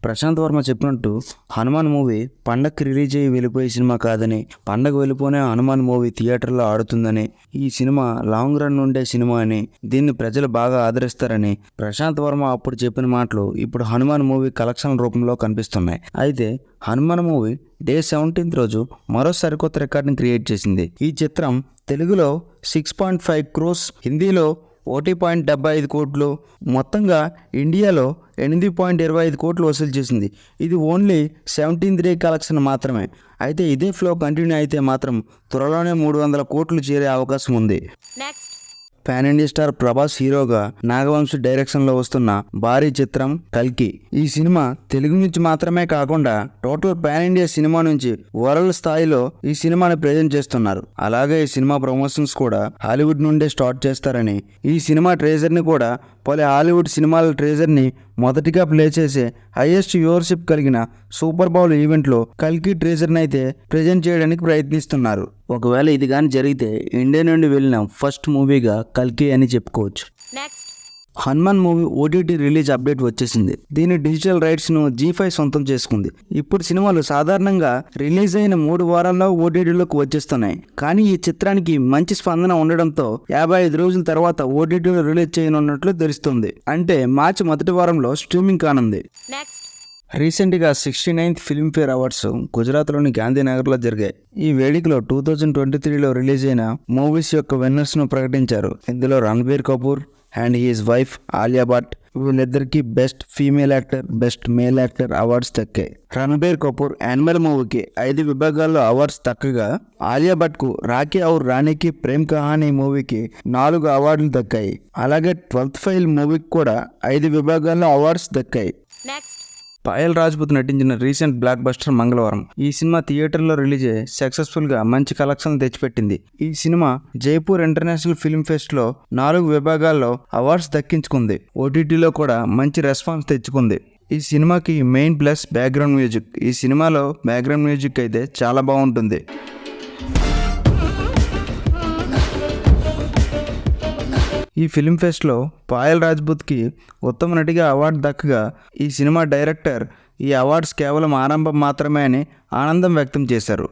ప్రశాంత్ వర్మ చెప్పినట్టు హనుమాన్ మూవీ పండగకి రిలీజ్ అయ్యి వెళ్ళిపోయే సినిమా కాదని, పండగ వెళ్ళిపోనే హనుమాన్ మూవీ థియేటర్లో ఆడుతుందని, ఈ సినిమా లాంగ్ రన్ ఉండే సినిమా అని, దీన్ని ప్రజలు బాగా ఆదరిస్తారని ప్రశాంత్ వర్మ అప్పుడు చెప్పిన మాటలు ఇప్పుడు హనుమాన్ మూవీ కలెక్షన్ రూపంలో కనిపిస్తున్నాయి. అయితే హనుమాన్ మూవీ డే 17th రోజు మరో సరికొత్త రికార్డుని క్రియేట్ చేసింది. ఈ చిత్రం తెలుగులో 6.5 crores, హిందీలో 1.75 కోట్లు, మొత్తంగా ఇండియాలో 8.25 కోట్లు వసూలు చేసింది. ఇది ఓన్లీ 17th డే కలెక్షన్ మాత్రమే. అయితే ఇదే ఫ్లో కంటిన్యూ అయితే మాత్రం త్వరలోనే 300 కోట్లు చేరే అవకాశం ఉంది. పాన్ ఇండియా స్టార్ ప్రభాస్ హీరోగా నాగవంశి డైరెక్షన్లో వస్తున్న భారీ చిత్రం కల్కి. ఈ సినిమా తెలుగు నుంచి మాత్రమే కాకుండా టోటల్ పాన్ ఇండియా సినిమా నుంచి వరల్డ్ స్థాయిలో ఈ సినిమాని ప్రజెంట్ చేస్తున్నారు. అలాగే ఈ సినిమా ప్రమోషన్స్ కూడా హాలీవుడ్ నుండే స్టార్ట్ చేస్తారని, ఈ సినిమా ట్రేజర్ని కూడా పలు హాలీవుడ్ సినిమాల ట్రేజర్ని మొదటిగా ప్లే చేసే హైయెస్ట్ వ్యూవర్షిప్ కలిగిన సూపర్ బౌల్ ఈవెంట్లో కల్కి ట్రేజర్ని అయితే ప్రజెంట్ చేయడానికి ప్రయత్నిస్తున్నారు. ఒకవేళ ఇది కానీ జరిగితే ఇండియా నుండి వెళ్ళిన ఫస్ట్ మూవీగా కల్కి అని చెప్పుకోవచ్చు. Hanuman movie OTT release update వచ్చేసింది. దీని డిజిటల్ రైట్స్ను G5 సొంతం చేసుకుంది. ఇప్పుడు సినిమాలు సాధారణంగా రిలీజ్ అయిన 3 వారాల్లో ఓటీటీలోకి వచ్చేస్తున్నాయి. కానీ ఈ చిత్రానికి మంచి స్పందన ఉండడంతో 55 రోజుల తర్వాత ఓటీటీలో రిలీజ్ చేయనున్నట్లు తెలుస్తుంది. అంటే మార్చి మొదటి వారంలో స్ట్రీమింగ్ కానుంది. రీసెంట్గా 69th ఫిల్మ్ఫేర్ అవార్డ్స్ గుజరాత్లోని గాంధీనగర్లో జరిగాయి. ఈ వేడుకలో 2023లో రిలీజ్ అయిన మూవీస్ యొక్క విన్నర్స్ను ప్రకటించారు. ఇందులో Ranbir Kapoor and his wife Alia Bhatt, వీళ్ళిద్దరికీ best female actor, best male actor awards దక్కాయి. రణబీర్ కపూర్ యానిమల్ మూవీకి 5 విభాగాల్లో అవార్డ్స్ దక్కగా, ఆలియా భట్కు రాఖీ ఔర్ రాణికి ప్రేమ్ కహానీ మూవీకి 4 అవార్డులు దక్కాయి. అలాగే 12th ఫెయిల్ మూవీకి కూడా 5 విభాగాల్లో అవార్డ్స్ దక్కాయి. పాయల్ రాజ్పుత్ నటించిన రీసెంట్ బ్లాక్ బస్టర్ మంగళవారం. ఈ సినిమా థియేటర్లో రిలీజ్ అయ్యి సక్సెస్ఫుల్గా మంచి కలెక్షన్లు తెచ్చిపెట్టింది. ఈ సినిమా జైపూర్ ఇంటర్నేషనల్ ఫిల్మ్ ఫెస్ట్లో 4 విభాగాల్లో అవార్డ్స్ దక్కించుకుంది. ఓటీటీలో కూడా మంచి రెస్పాన్స్ తెచ్చుకుంది. ఈ సినిమాకి మెయిన్ ప్లస్ బ్యాక్గ్రౌండ్ మ్యూజిక్. ఈ సినిమాలో బ్యాక్గ్రౌండ్ మ్యూజిక్ అయితే చాలా బాగుంటుంది. ఈ ఫిల్మ్ ఫెస్ట్లో పాయల్ రాజ్పుత్కి ఉత్తమ నటిగా అవార్డు దక్కగా, ఈ సినిమా డైరెక్టర్ ఈ అవార్డ్స్ కేవలం ఆరంభం మాత్రమే అని ఆనందం వ్యక్తం చేశారు.